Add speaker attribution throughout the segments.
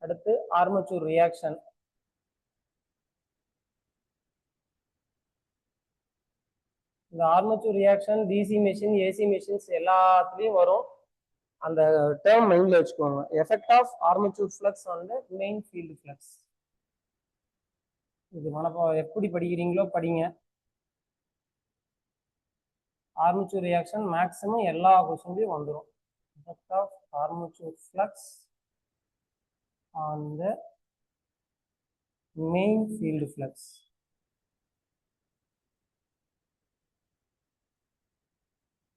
Speaker 1: அடுத்து armature reaction. இந்த armature reaction DC machine, AC machines எல்லாத்துலேயும் வரும். அந்த டேர்ம் மைண்ட்ல வச்சுக்கோங்க. Effect of armature flux on the main field flux. இது எப்படி படிக்கிறீங்களோ படிங்க. ஆர்மச்சூர் ரியாக்ஷன் மேக்ஸிமம் எல்லா கொஸ்டின்லையும் வந்துடும். Effect of armature flux on the main field flux.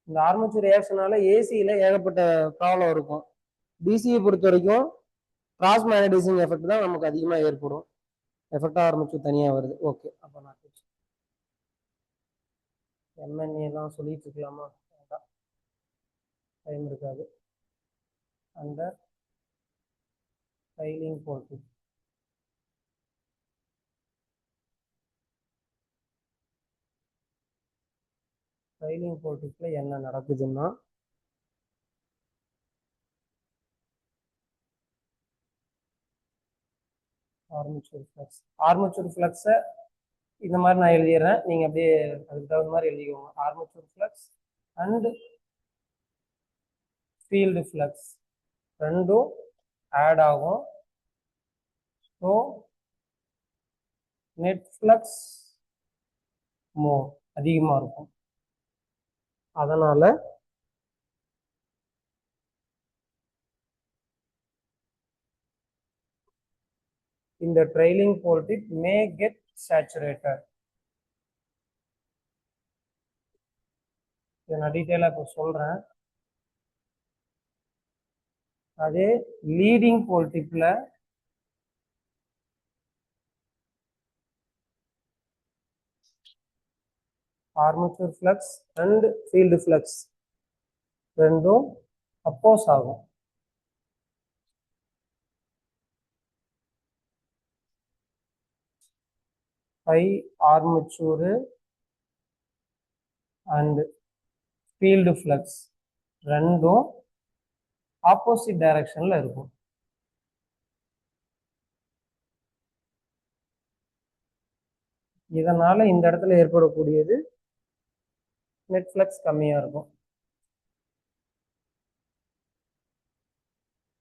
Speaker 1: இந்த ஆர்மச்சூர் ரியாக்ஷனால ஏசியில் ஏகப்பட்ட ப்ராப்ளம் இருக்கும். டிசியை பொறுத்த வரைக்கும் கிராஸ் மேக்னடைசிங் எஃபெக்ட் தான் நமக்கு அதிகமாக ஏற்படும். எஃபெக்ட் ஆர்மச்சூர் தனியாக வருது. ஓகே, அப்போ நான் எம்என்ஏலாம் சொல்லிட்டு இருக்கலாமா? டைம் இருக்காது. அந்த ட்ரைலிங் போல்ட். ட்ரைலிங் போல்ட்டுக்குள்ள என்ன நடக்குதுன்னா, ஆர்மச்சூர் ஃப்ளக்ஸை இந்த மாதிரி நான் எழுதிடுறேன். நீங்கள் அப்படியே அதுக்கு தகுந்த மாதிரி எழுதிக்கோங்க. Armature flux and field flux ரெண்டும் ஆட் ஆகும். ஸோ நெட் ஃப்ளக்ஸ் மோர் அதிகமாக இருக்கும். அதனால் இந்த trailing pole may get saturated. இதை நான் டீட்டெயிலாக இப்போ சொல்கிறேன். அதே லீடிங் போல்ட்டில் armature flux and field flux ரெண்டும் அப்போஸ் ஆகும். By armature and field flux ரெண்டும் ஆப்போசிட் டைரக்ஷன்ல இருக்கும். இதனால இந்த இடத்துல ஏற்படக்கூடியது நெட் ஃப்ளக்ஸ் கம்மியா இருக்கும்.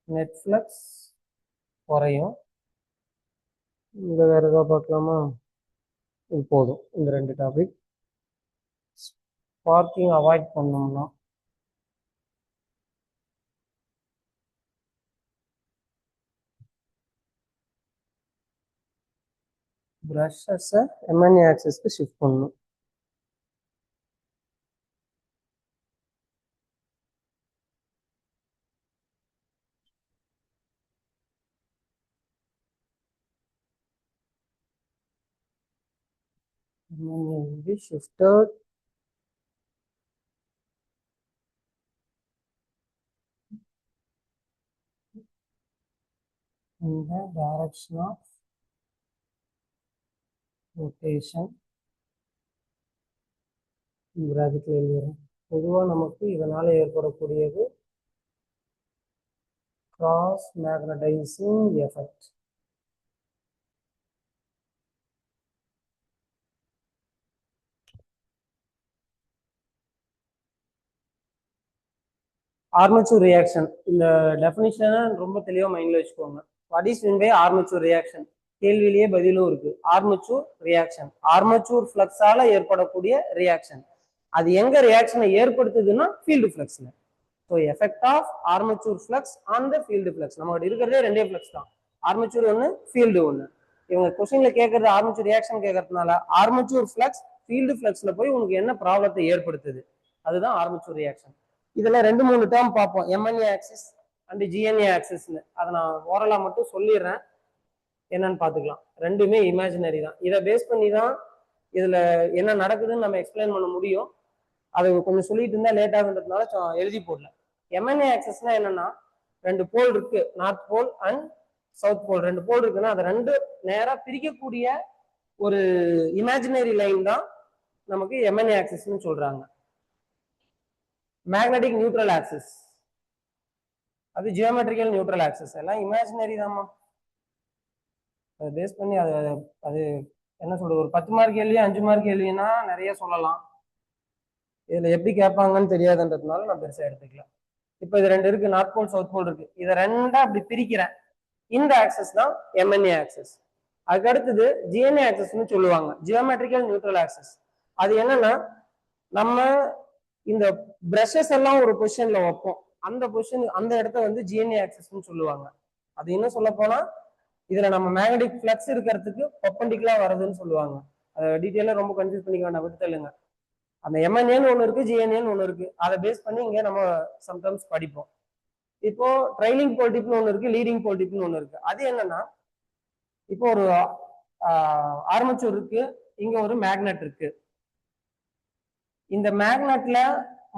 Speaker 1: நெட் ஃப்ளக்ஸ் குறையும். இந்த வேற ஏதாவது பார்க்கலாமா? இது போதும். இந்த ரெண்டு டாபிக். ஸ்பார்க்கிங் அவாய்ட் பண்ணோம்னா பிரஷஸை எம்என்ஏ ஆக்சஸ்க்கு ஷிஃப்ட் பண்ணணும். MNA will be shifted in the direction of rotation. பிராக்கெட்ல எழுதுறேன். பொதுவாக நமக்கு இதனால ஏற்படக்கூடியது cross magnetizing effect. Armature reaction இந்த டெஃபினிஷனை ரொம்ப தெளிவாக மைண்ட்ல வச்சுக்கோங்க. What is mean by armature reaction? கேள்வியிலேயே பதிலும் இருக்கு. ஆர்மச்சூர் ரியாக்ஷன் ஆர்மச்சூர் ஃப்ளக்ஸால ஏற்படக்கூடிய ரியாக்ஷன். அது எங்க ரியாக்ஷனை ஏற்படுத்துதுன்னா ஃபீல்டு ஃப்ளக்ஸ்ல. So effect of armature flux on the field flux. நம்மகிட்ட இருக்கிறதே ரெண்டே ஃப்ளக்ஸ் தான், ஆர்மச்சூர் ஒன்று, ஃபீல்டு ஒன்று. இவங்க கொஸ்டின்ல கேட்கறது ஆர்மச்சூர் ரியாக்ஷன் கேட்கறதுனால ஆர்மச்சூர் ஃப்ளக்ஸ் ஃபீல்டு ஃப்ளக்ஸ்ல போய் உங்களுக்கு என்ன ப்ராப்ளத்தை ஏற்படுத்துது, அதுதான் ஆர்மச்சூர் ரியாக்ஷன். இதுல 2-3 டேர்ம் பார்ப்போம், எம்என்ஏ ஆக்சிஸ் அண்ட் ஜிஎன்ஏ ஆக்சிஸ்னு. அதை நான் ஓரலா மட்டும் சொல்லிடுறேன், என்னன்னு பார்த்துக்கலாம். ரெண்டுமே இமேஜினரி தான். இதை பேஸ் பண்ணி தான் இதுல என்ன நடக்குதுன்னு நம்ம எக்ஸ்பிளைன் பண்ண முடியும். அதை கொஞ்சம் சொல்லிட்டு இருந்தா லேட் ஆகுன்றதுனால எழுதி போடல. எம்என்ஏ ஆக்சிஸ்னா என்னன்னா, 2 போல் இருக்கு, north pole and south pole. 2 pole இருக்குன்னா அதை 2 நேரா பிரிக்கக்கூடிய ஒரு இமேஜினரி லைன் தான் நமக்கு எம்என்ஏ ஆக்சிஸ்ன்னு சொல்றாங்க. மேக்னெட்டிக் நியூட்ரல் ஆக்சிஸ், அது ஜியோமெட்ரிக்கல் நியூட்ரல் ஆக்சிஸ். எல்லாம் இமேஜினரி தான்மா. அதை பேஸ் பண்ணி அது அது என்ன சொல்றது, ஒரு 10 மார்க் கேள்வி 5 மார்க் கேள்வினா நிறைய சொல்லலாம். இதுல எப்படி கேட்பாங்கன்னு தெரியாதுன்றதுனால நான் பெருசா எடுத்துக்கல. இப்போ இது ரெண்டு இருக்கு, நார்த் போல் சவுத் போல் இருக்கு. இதை ரெண்டா அப்படி பிரிக்கிறேன். இந்த ஆக்சஸ் தான் எம்என்ஏ ஆக்சஸ். அதுக்கு அடுத்தது ஜிஎன்ஏ ஆக்சஸ்ன்னு சொல்லுவாங்க, ஜியோமெட்ரிக்கல் நியூட்ரல் ஆக்சஸ். அது என்னன்னா, நம்ம இந்த பிரஷஸ் எல்லாம் ஒரு பொசிஷன்ல வைப்போம், அந்த பொசிஷன் அந்த இடத்த வந்து ஜிஎன்ஏ ஆக்சஸ்ன்னு சொல்லுவாங்க. அது இன்னும் சொல்ல போனா இதுல நம்ம மேக்னெட்டிக் ஃப்ளக்ஸ் இருக்கிறதுக்கு பெர்பெண்டிகுலரா வருதுன்னு சொல்லுவாங்க. அதை டீட்டெயிலா ரொம்ப கன்ஃபியூஸ் பண்ணிக்க வேண்டாம், விட்டு தள்ளுங்க. அந்த எம்என்ஏன்னு ஒன்று இருக்கு, ஜிஎன்ஏன்னு ஒன்று இருக்கு. அதை பேஸ் பண்ணி இங்க நம்ம சம்டைம்ஸ் படிப்போம். இப்போ ட்ரைலிங் போல்டிப்னு ஒன்று இருக்கு, லீடிங் போல்டிப்னு ஒன்று இருக்கு. அது என்னன்னா, இப்போ ஒரு ஆர்மச்சூர் இருக்கு, இங்க ஒரு மேக்னெட் இருக்கு. இந்த மேக்னெட்ல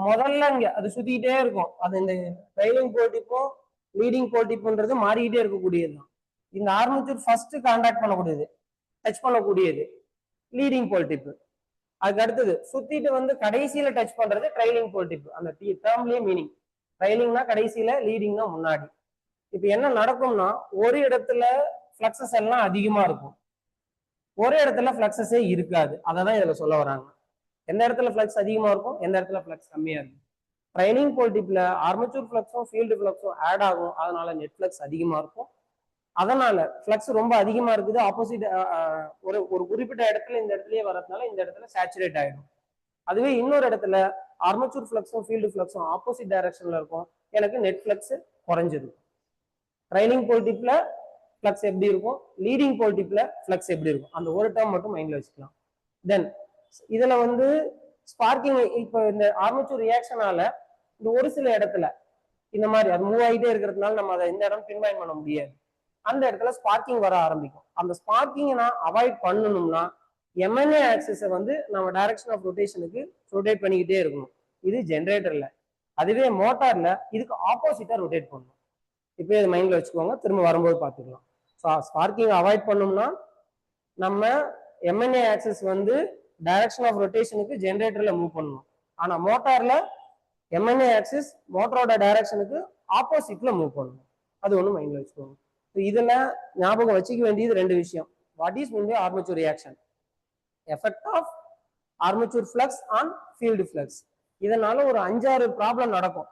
Speaker 1: முதல்ல இங்க அது சுத்திக்கிட்டே இருக்கும். அது இந்த ட்ரைலிங் போல்டிப்பும் லீடிங் போல்டிப்புன்றது மாறிக்கிட்டே இருக்கக்கூடியதுதான். இந்த ஆர்மச்சூர் ஃபர்ஸ்ட் கான்டாக்ட் பண்ணக்கூடியது, டச் பண்ணக்கூடியது லீடிங் போல்டிப்பு. அதுக்கு அடுத்தது சுத்திட்டு வந்து கடைசியில டச் பண்றது ட்ரைலிங் போல்டிப்பு. அந்த டேர்ம்லயே மீனிங், ட்ரைலிங்னா கடைசியில, லீடிங்னா முன்னாடி. இப்ப என்ன நடக்கும்னா, ஒரு இடத்துல ஃபிளக்சஸ் எல்லாம் அதிகமா இருக்கும், ஒரு இடத்துல ஃபிளக்சஸே இருக்காது. அததான் இதுல சொல்ல வராங்க. எந்த இடத்துல ஃபிளக்ஸ் அதிகமா இருக்கும், எந்த இடத்துல ஃபிளக்ஸ் கம்மியா இருக்கும். ட்ரைலிங் போல்டிப்ல ஆர்மச்சூர் ஃபிளக்ஸும் ஃபீல்டு ஃபிளக்ஸும் ஆட் ஆகும், அதனால நெட் ஃபிளக்ஸ் அதிகமா இருக்கும். அதனால ஃபிளக்ஸ் ரொம்ப அதிகமா இருக்குது, ஆப்போசிட் ஒரு ஒரு குறிப்பிட்ட இடத்துல இந்த இடத்துலயே வரதுனால இந்த இடத்துல சேச்சுரேட் ஆயிடும். அதுவே இன்னொரு இடத்துல ஆர்மச்சூர் ஃபிளக்ஸும் ஃபீல்டு ஃபிளக்ஸும் ஆப்போசிட் டைரக்ஷன்ல இருக்கும், எனக்கு நெட் ஃபிளக்ஸ் குறைஞ்சிருக்கும். ட்ரைலிங் போல்டிப்ல ஃபிளக்ஸ் எப்படி இருக்கும், லீடிங் போல்டிப்ல ஃபிளக்ஸ் எப்படி இருக்கும், அந்த ஒரு டேர்ம் மட்டும் மைண்ட்ல வச்சுக்கலாம். தென் இதுல வந்து ஸ்பார்க்கிங், இப்போ இந்த ஆர்மச்சூர் ரியாக்ஷனால இந்த ஒரு சில இடத்துல இந்த மாதிரி அது மூவ் ஆகிட்டே இருக்கிறதுனால நம்ம அதை இந்த இடம் பின்பாயின் பண்ண முடியாது. அந்த இடத்துல ஸ்பார்க்கிங் வர ஆரம்பிக்கும். அந்த ஸ்பார்க்கிங் நான் அவாய்ட் பண்ணணும்னா எம்என்ஏ ஆக்சிஸை வந்து நம்ம டைரக்ஷன் ஆஃப் ரொட்டேஷனுக்கு ரொட்டேட் பண்ணிக்கிட்டே இருக்கணும். இது ஜென்ரேட்டர்ல. அதுவே மோட்டார்ல இதுக்கு ஆப்போசிட்டா ரொட்டேட் பண்ணணும். இப்போ இது மைண்ட்ல வச்சுக்கோங்க, திரும்ப வரும்போது பார்த்துக்கலாம். ஸோ ஸ்பார்க்கிங் அவாய்ட் பண்ணோம்னா நம்ம எம்என்ஏ ஆக்சிஸ் வந்து டைரக்ஷன் ஆஃப் ரொட்டேஷனுக்கு ஜென்ரேட்டர்ல மூவ் பண்ணணும். ஆனா மோட்டார்ல எம்என்ஏ ஆக்சிஸ் மோட்டரோட டைரக்ஷனுக்கு ஆப்போசிட்ல மூவ் பண்ணணும். அது ஒன்று மைண்ட்ல வச்சுக்கோங்க. இதுல ஞாபகம் வச்சுக்க வேண்டியது ரெண்டு விஷயம். What is mean by armature reaction, effect of armature flux on field flux. இதனால ஒரு 5-6 ப்ராப்ளம் நடக்கும்.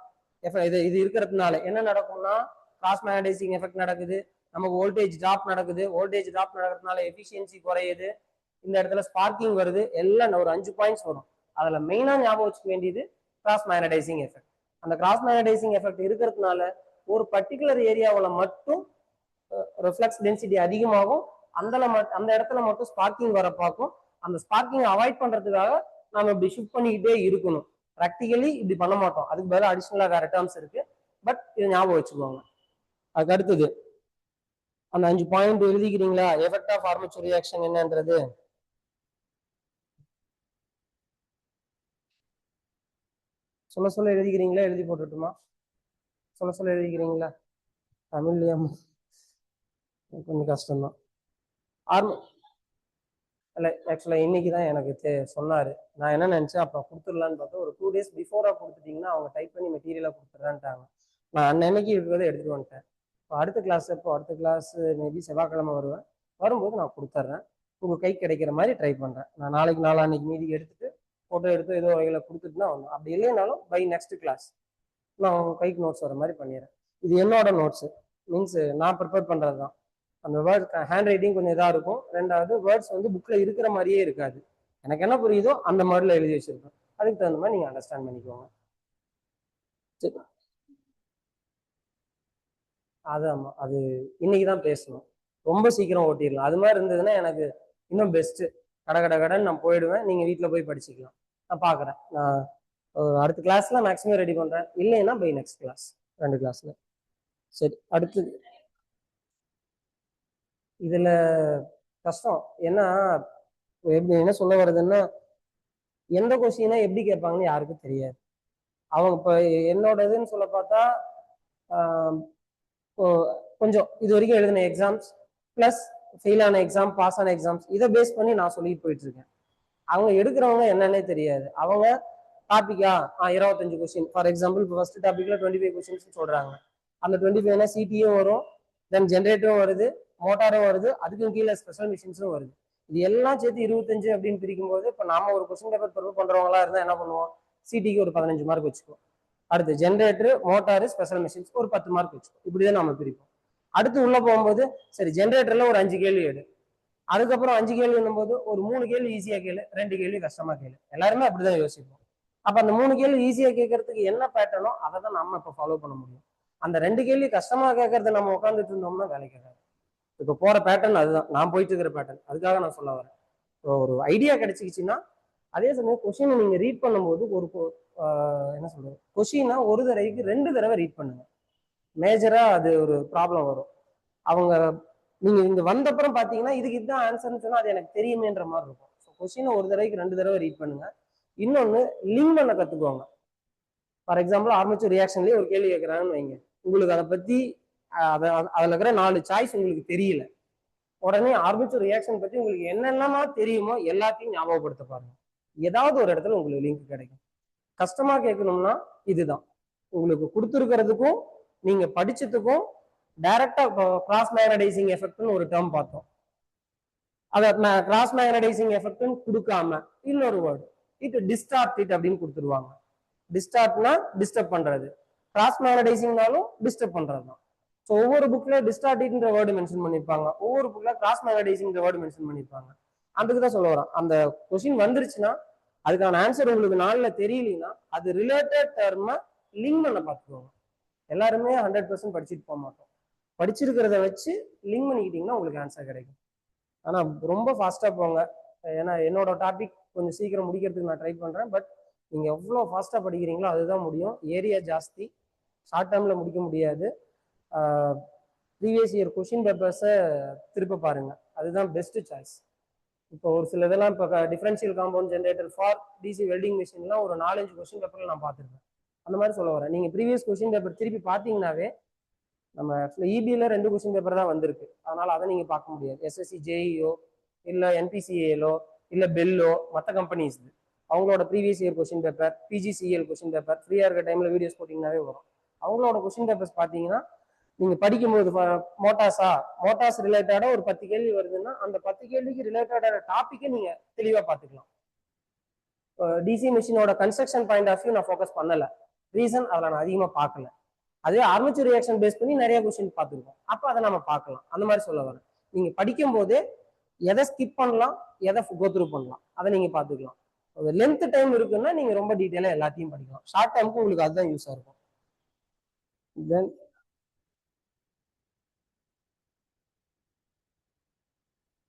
Speaker 1: இது இருக்கிறதுனால என்ன நடக்கும்னா, கிராஸ் மேக்னடைசிங் எஃபெக்ட் நடக்குது, நமக்கு வோல்டேஜ் டிராப் நடக்குது, வோல்டேஜ் டிராப் நடக்கிறதுனால எஃபிஷியன்சி குறையுது, இந்த இடத்துல ஸ்பார்க்கிங் வருது, எல்லாம் ஒரு 5 பாயிண்ட்ஸ் வரும். அதுல மெயினா ஞாபகம் வச்சுக்க வேண்டியது கிராஸ் மேக்னடைசிங் எஃபெக்ட். அந்த கிராஸ் மேக்னடைசிங் எஃபெக்ட் இருக்கிறதுனால ஒரு பர்டிகுலர் ஏரியாவில் மட்டும் ரிஃப்ளெக்ஸ் டென்சிட்டி அதிகமாகும், அந்த இடத்துல மட்டும் ஸ்பார்க்கிங் வர பார்க்கும். அந்த ஸ்பார்க்கிங் அவாய்ட் பண்றதுக்காக நம்ம இப்படி ஷிஃப்ட் பண்ணிக்கிட்டே இருக்கணும். ப்ராக்டிகலி இப்படி பண்ண மாட்டோம், அதுக்கு பதிலாக அடிஷனலா வேற டேர்ம்ஸ் இருக்கு. பட் இதை ஞாபகம் வச்சுக்கோங்க. அதுக்கு அடுத்தது அந்த 5 பாயிண்ட் எழுதிக்கிறீங்களா, எஃபெக்ட் ஆஃப் ஆர்மேச்சர் ரியாக்ஷன் என்னன்றது. சொல்ல சொல்ல எழுதிக்கிறீங்களா, எழுதி போட்டுட்டுமா? சொல்ல சொல்ல எழுதிக்கிறீங்களா? தமிழ்லையா? கொஞ்சம் கஷ்டம்தான். இல்லை, ஆக்சுவலாக இன்னைக்கு தான் எனக்கு சொன்னார். நான் என்ன நினச்சேன், அப்புறம் கொடுத்துடலான்னு பார்த்தா ஒரு 2 days பிஃபோராக கொடுத்துட்டிங்கன்னா அவங்க டைப் பண்ணி மெட்டீரியலாக கொடுத்துட்றான்ட்டாங்க. நான் அன்னைக்கு இருக்கிறத எடுத்துகிட்டு வந்துட்டேன். இப்போ அடுத்த கிளாஸ் மேபி செவ்வாய்க்கிழமை வருவேன். வரும்போது நான் கொடுத்துட்றேன், உங்கள் கை கிடைக்கிற மாதிரி ட்ரை பண்ணுறேன். நான் நாளான்னைக்கு மீதி எடுத்துட்டு ஃபோட்டோ எடுத்து ஏதோ வகையில் கொடுத்துட்டுனா ஒன்று, அப்படி இல்லைனாலும் பை நெக்ஸ்ட் கிளாஸ் நான் உங்கள் கைக்கு நோட்ஸ் வர மாதிரி பண்ணிடுறேன். இது என்னோட நோட்ஸு, மீன்ஸ் நான் ப்ரிப்பேர் பண்ணுறது தான். அந்த வேர்ட் ஹேண்ட் ரைட்டிங் கொஞ்சம் இதாக இருக்கும். ரெண்டாவது வேர்ட்ஸ் வந்து புக்கில் இருக்கிற மாதிரியே இருக்காது. எனக்கு என்ன புரியுதோ அந்த மாதிரில எழுதி வச்சிருக்கேன். அதுக்கு தகுந்த மாதிரி நீங்கள் அண்டர்ஸ்டாண்ட் பண்ணிக்கோங்க. சரி, அது ஆமாம், அது இன்னைக்கு தான் பேசணும். ரொம்ப சீக்கிரம் ஓட்டிடலாம். அது மாதிரி இருந்ததுன்னா எனக்கு இன்னும் பெஸ்ட்டு. கடைன்னு நான் போயிடுவேன், நீங்கள் வீட்டில் போய் படிச்சுக்கலாம். நான் பார்க்குறேன், நான் அடுத்த கிளாஸ்ல மேக்ஸிமம் ரெடி பண்ணுறேன். இல்லைன்னா பை நெக்ஸ்ட் கிளாஸ் 2 கிளாஸ்ல. சரி, அடுத்தது இதுல கஷ்டம். ஏன்னா எப்படி என்ன சொல்ல வருதுன்னா, எந்த கொஸ்டினை எப்படி கேட்பாங்கன்னு யாருக்கும் தெரியாது. அவங்க இப்போ என்னோட இதுன்னு சொல்ல பார்த்தா கொஞ்சம் இது வரைக்கும் எழுதின எக்ஸாம்ஸ் பிளஸ் ஃபெயில் ஆன எக்ஸாம், பாஸ் ஆன எக்ஸாம்ஸ், இதை பேஸ் பண்ணி நான் சொல்லிட்டு போயிட்டு இருக்கேன். அவங்க எடுக்கிறவங்க என்னன்னே தெரியாது. அவங்க டாபிக்கா 25 கொஸ்டின் ஃபார் எக்ஸாம்பிள், இப்போ ஃபர்ஸ்ட் டாபிக்ல 25 கொஸ்டின்ஸ் சொல்றாங்க. அந்த 25 சிடியும் வரும், தென் ஜென்ரேட்டரும் வருது, மோட்டாரும் வருது, அதுக்கும் கீழே ஸ்பெஷல் மிஷின்ஸும் வருது. இது எல்லாம் சேர்த்து 25 அப்படின்னு பிரிக்கும் போது இப்போ நாம ஒரு கொஸ்டின் பேப்பர் ப்ரிப்பேர் பண்றவங்களா இருந்தா என்ன பண்ணுவோம், சிடிக்கு ஒரு 15 மார்க் வச்சுக்குவோம். அடுத்து ஜென்ரேட்டர், மோட்டாரு, ஸ்பெஷல் மிஷின்ஸ் ஒரு 10 மார்க் வச்சுக்குவோம். இப்படிதான் நம்ம பிரிப்போம். அடுத்து உள்ள போகும்போது சரி ஜென்ரேட்டர்ல ஒரு 5 கேள்வி எடு, அதுக்கப்புறம் 5 கேள்வி போது ஒரு 3 கேள்வி ஈஸியா கேளு, 2 கேள்வி கஷ்டமா கேளு. எல்லாருமே அப்படிதான் யோசிப்போம். அப்ப அந்த 3 கேள்வி ஈஸியா கேட்கறதுக்கு என்ன பேட்டர்னோ அதை தான் நம்ம இப்ப ஃபாலோ பண்ண முடியும். அந்த 2 கேள்வி கஷ்டமா கேட்கறத நம்ம உட்காந்துட்டு இருந்தோம்னா வேலைக்கு ஆகாது. இப்ப போற பேட்டர்ன் அதுதான், நான் போயிட்டு இருக்கிற பேட்டர்ன். அதுக்காக நான் சொல்ல வரேன். ஒரு ஐடியா கிடைச்சிக்கிச்சுன்னா அதே சமயம் கொஸ்டினை நீங்க ரீட் பண்ணும்போது ஒரு என்ன சொல்றது, கொஸ்டினை ஒரு தடவைக்கு 2 தடவை ரீட் பண்ணுங்க. மேஜரா அது ஒரு ப்ராப்ளம் வரும். அவங்க நீங்க இங்க வந்தப்புறம் பாத்தீங்கன்னா இதுக்கு இதுதான் ஆன்சர்னு சொன்னா அது எனக்கு தெரியுமேன்ற மாதிரி இருக்கும். கொஸ்டினை ஒரு தடவைக்கு 2 தடவை ரீட் பண்ணுங்க. இன்னொன்னு லிங்க் பண்ண கத்துக்கோங்க. ஃபார் எக்ஸாம்பிள் ஆர்மேச்சர் ரியாக்ஷன்லயே ஒரு கேள்வி கேட்கறாங்கன்னு வைங்க, உங்களுக்கு அதை பத்தி அதுல இருக்கிற 4 சாய்ஸ் உங்களுக்கு தெரியல, உடனே ஆர்மேச்சர் ரியாக்ஷன் பத்தி உங்களுக்கு என்னென்னலாம் தெரியுமோ எல்லாத்தையும் ஞாபகப்படுத்த பாருங்க. ஏதாவது ஒரு இடத்துல உங்களுக்கு லிங்க் கிடைக்கும். கஷ்டமா கேட்கணும்னா இதுதான் உங்களுக்கு கொடுத்துருக்கிறதுக்கும் நீங்க படிச்சதுக்கும் டைரக்டா. கிராஸ் மேக்னடைசிங் எஃபெக்ட்னு ஒரு டேர்ம் பார்த்தோம். அதை கிராஸ் மேக்னடைசிங் எஃபெக்ட்னு கொடுக்காம இன்னொரு வேர்டு இட் டிஸ்டார்ட் இட் அப்படின்னு கொடுத்துருவாங்க. டிஸ்டார்ட்னா டிஸ்டர்ப் பண்றது, கிராஸ் மேக்னடைசிங்னாலும் டிஸ்டர்ப் பண்றது தான். ஸோ ஒவ்வொரு புக்ல டிஸ்டார்ட்ன்ற வேர்டு மென்ஷன் பண்ணிருப்பாங்க, ஒவ்வொரு புக்ல கிராஸ் மேக்னடைசிங் வேர்டு மென்ஷன் பண்ணிருப்பாங்க. அதுக்கு தான் சொல்ல வரேன், அந்த கொஸ்டின் வந்துருச்சுன்னா அதுக்கான ஆன்சர் உங்களுக்கு 4ல தெரியலனா அது ரிலேட்டட் டேர்மை லிங்க் பண்ண பார்த்துக்கோங்க. எல்லாருமே 100% படிச்சுட்டு போக மாட்டோம். படிச்சிருக்கிறத வச்சு லிங்க் பண்ணிக்கிட்டீங்கன்னா உங்களுக்கு ஆன்சர் கிடைக்கும். ஆனா ரொம்ப ஃபாஸ்டா போங்க. ஏன்னா என்னோட டாபிக் கொஞ்சம் சீக்கிரம் முடிக்கிறதுக்கு நான் ட்ரை பண்றேன். பட் நீங்க எவ்வளோ ஃபாஸ்டா படிக்கிறீங்களோ அதுதான் முடியும். ஏரியா ஜாஸ்தி, ஷார்ட் டேர்ம்ல முடிக்க முடியாது. ப்ரீவியஸ் இயர் கொஸ்டின் பேப்பர்ஸை திருப்ப பாருங்க, அதுதான் பெஸ்ட் சாய்ஸ். இப்போ ஒரு சில இதெல்லாம் இப்போ differential compound generator for DC welding மிஷின்லாம் ஒரு 4-5 கொஸ்டின் பேப்பர்ல நான் பார்த்துருக்கேன். அந்த மாதிரி சொல்ல வரேன். நீங்க ப்ரீவியஸ் கொஸ்டின் பேப்பர் திருப்பி பார்த்தீங்கன்னாவே நம்ம இபியில் 2 கொஸ்டின் பேப்பர் தான் வந்திருக்கு, அதனால அதை நீங்க பார்க்க முடியாது. எஸ்எஸ்சி ஜேஇஓ இல்லை என்பிசிஏலோ இல்லை பெல்லோ மற்ற கம்பெனிஸ் அவங்களோட previous year question paper, PGCL question paper ஃப்ரீயா இருக்க டைம்ல வீடியோஸ் போட்டிங்கன்னாவே வரும். அவங்களோட கொஸ்டின் பேப்பர்ஸ் பார்த்தீங்கன்னா நீங்க படிக்கும்போது மோட்டார்ஸ் ரிலேட்டடா ஒரு 10 கேள்வி வருதுன்னா அந்த 10 கேள்விக்கு ரிலேட்டடான டாபிக்கை நீங்க தெளிவா பார்த்துக்கலாம். டிசி மிஷினோட கன்ஸ்ட்ரக்ஷன் பாயிண்ட் ஆஃப் வியூ நான் ஃபோக்கஸ் பண்ணல, ரீசன் அதில் நான் அதிகமாக பார்க்கல. அதே ஆர்மேச்சர் ரியாக்ஷன் பேஸ் பண்ணி நிறைய கொஸ்டின் பார்த்துருக்கோம், அப்போ அதை நம்ம பார்க்கலாம். அந்த மாதிரி சொல்ல வரேன். நீங்க படிக்கும் போதே எதை ஸ்கிப் பண்ணலாம், எதை கோத்ரூ பண்ணலாம், அதை நீங்க பார்த்துக்கலாம். லென்த் டைம் இருக்குன்னா நீங்க ரொம்ப டீட்டெயிலாக எல்லாத்தையும் படிக்கலாம். ஷார்ட் டைமுக்கு உங்களுக்கு அதுதான் யூஸாக இருக்கும். தென்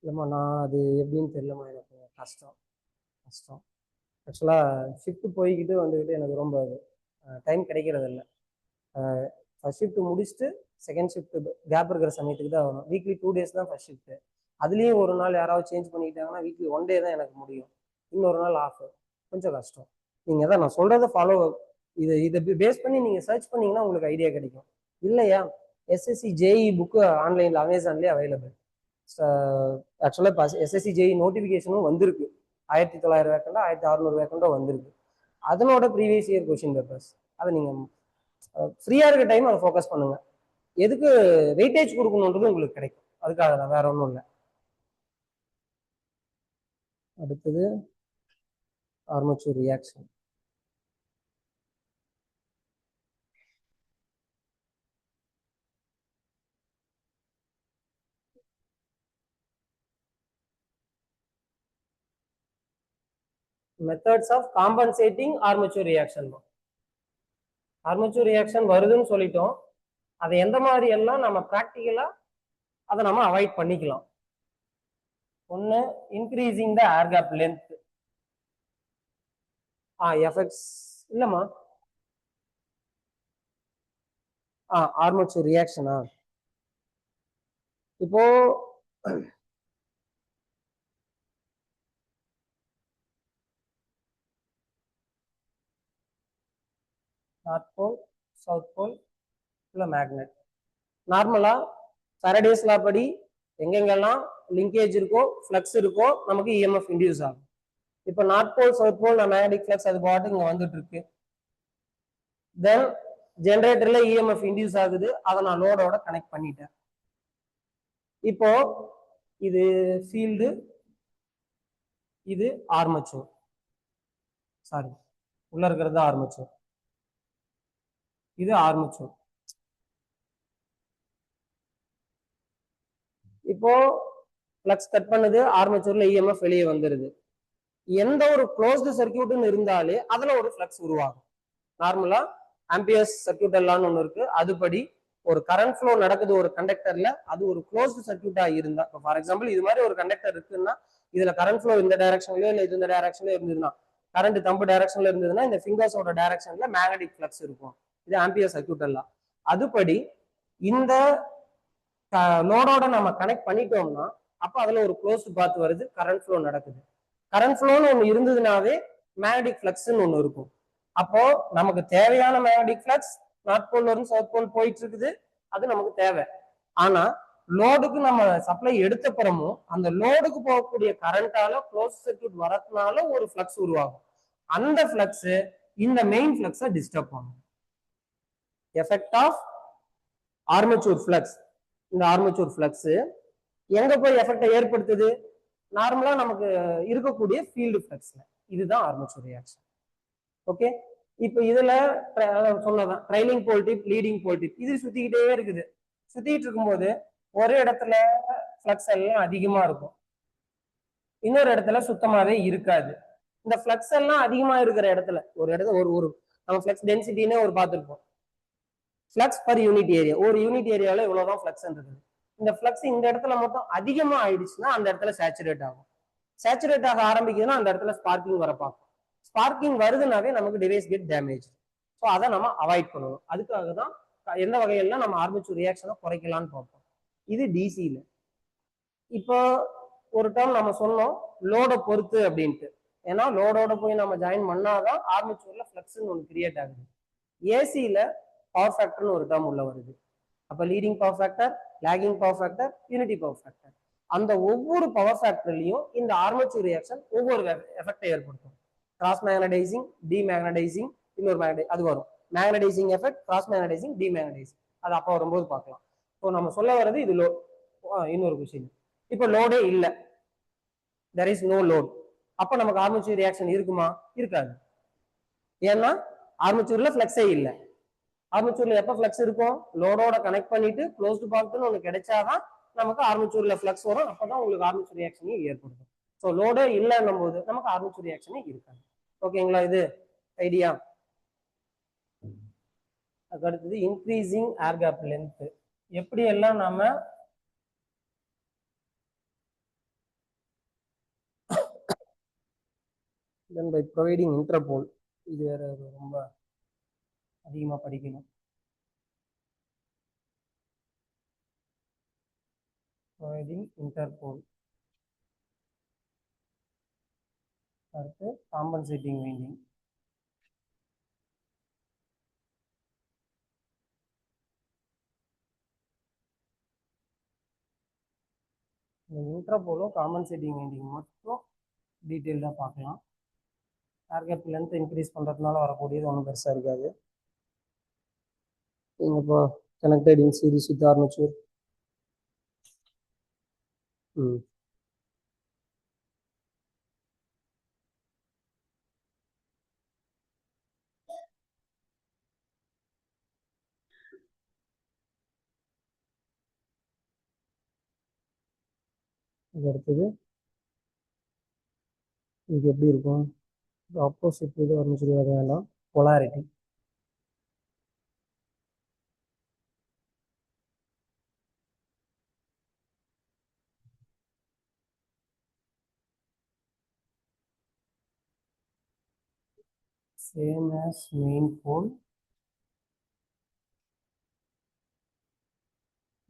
Speaker 1: இல்லைம்மா நான் அது எப்படின்னு தெரியலம்மா, எனக்கு கஷ்டம். ஆக்சுவலாக ஷிஃப்ட் போய்கிட்டு வந்துக்கிட்டு எனக்கு ரொம்ப டைம் கிடைக்கிறது இல்லை. ஃபர்ஸ்ட் ஷிஃப்ட் முடிச்சுட்டு செகண்ட் ஷிஃப்ட் கேப் இருக்கிற சமயத்துக்கு தான் வரும். வீக்லி 2 days தான் ஃபர்ஸ்ட் ஷிஃப்ட். அதுலேயும் ஒரு நாள் யாராவது சேஞ்ச் பண்ணிக்கிட்டாங்கன்னா வீக்லி 1 day தான் எனக்கு முடியும், இன்னொரு நாள் ஆஃப். கொஞ்சம் கஷ்டம். நீங்கள் தான் நான் சொல்கிறத ஃபாலோ, இதை பேஸ் பண்ணி நீங்கள் சர்ச் பண்ணிங்கன்னா உங்களுக்கு ஐடியா கிடைக்கும். இல்லையா எஸ்எஸ்சி ஜேஇ புக்கு ஆன்லைனில் அமேசான்லேயே அவைலபிள். ஆக்சுவலாக இப்போ எஸ்எஸ்சி ஜேஇ நோட்டிஃபிகேஷனும் வந்திருக்கு. 1900 வேக்கண்டோ 1600 வேக்கண்டோ வந்திருக்கு. அதனோட ப்ரீவியஸ் இயர் கொஸ்டின் பேப்பர்ஸ் அதை நீங்கள் ஃப்ரீயாக இருக்க டைம் அதை ஃபோக்கஸ் பண்ணுங்க. எதுக்கு வெயிட்டேஜ் கொடுக்கணுன்றது உங்களுக்கு கிடைக்கும், அதுக்காக தான், வேற ஒன்றும் இல்லை. அடுத்தது armature reaction. Methods of compensating armature reaction. Armature reaction வருதுன்னு சொல்லிட்டோம், அதை எந்த மாதிரி எல்லாம் நம்ம ப்ராக்டிக்கலா அதை நம்ம அவாய்ட் பண்ணிக்கலாம். ஒன்று increasing the air gap length. Effects இல்லைம்மா, ஆர்மேச்சர் ரியாக்ஷனா இப்போ நார்த் போல், சவுத் போல், இல்லை மேக்னெட். நார்மலா ஃபேரடேஸ் லா படி எங்கெங்கெல்லாம் லிங்கேஜ் இருக்கோ, ஃப்ளக்ஸ் இருக்கோ, நமக்கு இஎம்எஃப் இன்டியூஸ் ஆகும். இப்போ north pole south pole magnetic flux அது பாட்டு இங்க வந்துட்டு இருக்கு. தென் ஜென்ரேட்டர்ல இஎம்எஃப் இன்டியூஸ் ஆகுது, அதை நான் லோடோட கனெக்ட் பண்ணிட்டேன். இப்போ இது ஃபீல்டு, இது ஆர்மச்சூர், சாரி உள்ள இருக்கிறது ஆர்மச்சூர், இது ஆர்மச்சூர். இப்போ ஃப்ளக்ஸ் கட் பண்ணுது, ஆர்மச்சூர்ல இஎம்எஃப் வெளியே வந்துருது. எந்த ஒரு க்ளோஸ்டு சர்க்கியூட்னு இருந்தாலே அதுல ஒரு ஃப்ளக்ஸ் உருவாகும். நார்மலா ஆம்பியர்ஸ் சர்க்கியூட் எல்லாம் ஒன்று இருக்கு. அதுபடி ஒரு கரண்ட் ஃப்ளோ நடக்குது ஒரு கண்டக்டர்ல, அது ஒரு க்ளோஸ்டு சர்க்கியூட்டா இருந்தா, ஃபார் எக்ஸாம்பிள் இது மாதிரி ஒரு கண்டக்டர் இருக்குன்னா இதுல கரண்ட் ஃப்ளோ இந்த டைரக்ஷன்லயோ இல்ல இது இந்த டைரக்ஷன்லயோ இருந்ததுன்னா, கரண்ட் தம்பு டைரக்ஷன்ல இருந்ததுன்னா இந்த ஃபிங்கர்ஸோட டைரக்ஷன்ல மேக்னெட்டிக் ஃப்ளக்ஸ் இருக்கும். இது ஆம்பியர் சர்க்கியூட் எல்லாம். அதுபடி இந்த லோடோட நம்ம கனெக்ட் பண்ணிட்டோம்னா அப்ப அதுல ஒரு க்ளோஸ்டு பாத் வருது, கரண்ட் ஃப்ளோ நடக்குது. கரண்ட் ஃப்ளோன்னு ஒன்று இருந்ததுனாவே மேக்னெட்டிக் ஃப்ளக்ஸ்ன்னு ஒன்று இருக்கும். அப்போ நமக்கு தேவையான மேக்னெட்டிக் ஃப்ளக்ஸ் நார்த் போல்ல இருந்து சவுத் போல் போயிட்டு இருக்குது, அது நமக்கு தேவை. ஆனா லோடுக்கு நம்ம சப்ளை எடுத்த பிறமும் அந்த லோடுக்கு போகக்கூடிய கரண்டால க்ளோஸ் சர்க்கியூட் வரதுனால ஒரு ஃப்ளக்ஸ் உருவாகும். அந்த ஃப்ளக்ஸ் இந்த மெயின் ஃப்ளக்ஸை டிஸ்டர்ப் பண்ணும். Effect of armature flux. இந்த ஆர்மேச்சூர் ஃப்ளக்ஸ் எங்க போய் எஃபெக்டை ஏற்படுத்துது? நார்மலா நமக்கு இருக்கக்கூடிய ஃபீல்டு ஃப்ளக்ஸ்ல. இதுதான் ஆர்மேச்சூர் ரியாக்ஷன். ஓகே, இப்போ இதுல சொன்னதான் ட்ரைலிங் போல் டிப், லீடிங் போல் டிப், இது சுத்திக்கிட்டே இருக்குது. சுத்திட்டு இருக்கும்போது ஒரு இடத்துல ஃப்ளக்ஸ் எல்லாம் அதிகமா இருக்கும், இன்னொரு இடத்துல சுத்தமாவே இருக்காது. இந்த ஃப்ளக்ஸ் எல்லாம் அதிகமா இருக்கிற இடத்துல ஒரு இடத்துல ஒரு நம்ம ஃப்ளக்ஸ் டென்சிட்டின்னு ஒரு பார்த்துருப்போம். ஃப்ளக்ஸ் பர் யூனிட் ஏரியா, ஒரு யூனிட் ஏரியாவில் இவ்வளவுதான் ஃப்ளக்ஸ் இருக்குது. இந்த ஃப்ளக்ஸ் இந்த இடத்துல மட்டும் அதிகமா ஆயிடுச்சுன்னா அந்த இடத்துல சேச்சுரேட் ஆகும். சேச்சுரேட் ஆக ஆரம்பிக்குதுன்னா அந்த இடத்துல ஸ்பார்க்கிங் வர பார்க்கும். ஸ்பார்க்கிங் வருதுனாவே நமக்கு டிவைஸ் கெட் டேமேஜ். ஸோ அதை நம்ம அவாய்ட் பண்ணணும். அதுக்காக தான் எந்த வகையெல்லாம் நம்ம ஆர்மேச்சூர் ரியாக்ஷனை குறைக்கலாம்னு பார்ப்போம். இது டிசியில். இப்போ ஒரு டேர்ம் நம்ம சொன்னோம் லோடை பொறுத்து அப்படின்ட்டு. ஏன்னா லோடோட போய் நம்ம ஜாயின் பண்ணாதான் ஆர்மேச்சூர்ல ஃப்ளக்ஸ்ன்னு ஒன்று கிரியேட் ஆகுது. ஏசியில பவர் ஃபேக்டர்னு ஒரு டேர்ம் உள்ள வருது. அப்ப leading power factor, lagging power factor, unity power factor. அந்த ஒவ்வொரு பவர் ஃபேக்டர்லயும் இந்த ஆர்மேச்சூர் ரியாக்ஷன் ஒவ்வொரு எஃபெக்டை ஏற்படுத்தும். கிராஸ் மேக்னடைசிங், டிமேக்னடைசிங், இன்னொரு அது வரும். Magnetising effect, cross magnetising, demagnetising. அது அப்போ வரும்போது பார்க்கலாம். ஸோ நம்ம சொல்ல வர்றது இது இன்னொரு கொஸ்டின். இப்போ லோடே இல்லை, there is no load. அப்ப நமக்கு ஆர்மேச்சூர் ரியாக்ஷன் இருக்குமா? இருக்காது. ஏன்னா ஆர்மேச்சூர்ல ஃப்ளக்ஸே இல்லை. ஆர்மேச்சூர்ல எப்ப ஃப்ளக்ஸ் இருக்கும்? லோடோட கனெக்ட் பண்ணிட்டு க்ளோஸ்டு பாக்ட்னு ஒன்று கிடைச்சாதான் நமக்கு ஆர்மேச்சூர்ல ஃப்ளக்ஸ் வரும். அப்பதான் உங்களுக்கு ஆர்மேச்சூர் ரியாக்ஷனே ஏற்படுத்தும். ஸோ லோடே இல்லைன்னும் போது நமக்கு ஆர்மேச்சூர் ரியாக்ஷனே இருக்காது. ஓகேங்களா? இது ஐடியா. அதுக்கு அடுத்தது இன்க்ரீசிங் ஏர் கேப் லென்த். எப்படி எல்லாம் நாம then by providing interpole. இது வேற ரொம்ப அதிகமா படிக்கணும். providing interpole. அடுத்து காம்பன்சேட்டிங் வைண்டிங். இந்த இன்டர்போலும் காம்பன்சேட்டிங் வைண்டிங் மட்டும் டீட்டெயில்டாக பார்க்கலாம். ஏர் கேப் லென்த் இன்க்ரீஸ் பண்ணுறதுனால வரக்கூடியது ஒன்றும் பெருசாக இருக்காது. நீங்கள் இப்போ கனெக்டட் இன் சீரிஸ் வித் ஆர்மேச்சூர். இது அடுத்தது இது எப்படி இருக்கும்? ஆப்போசிட் இது ஆர்மேச்சூர் வர வேண்டாம். Polarity. same as main pole,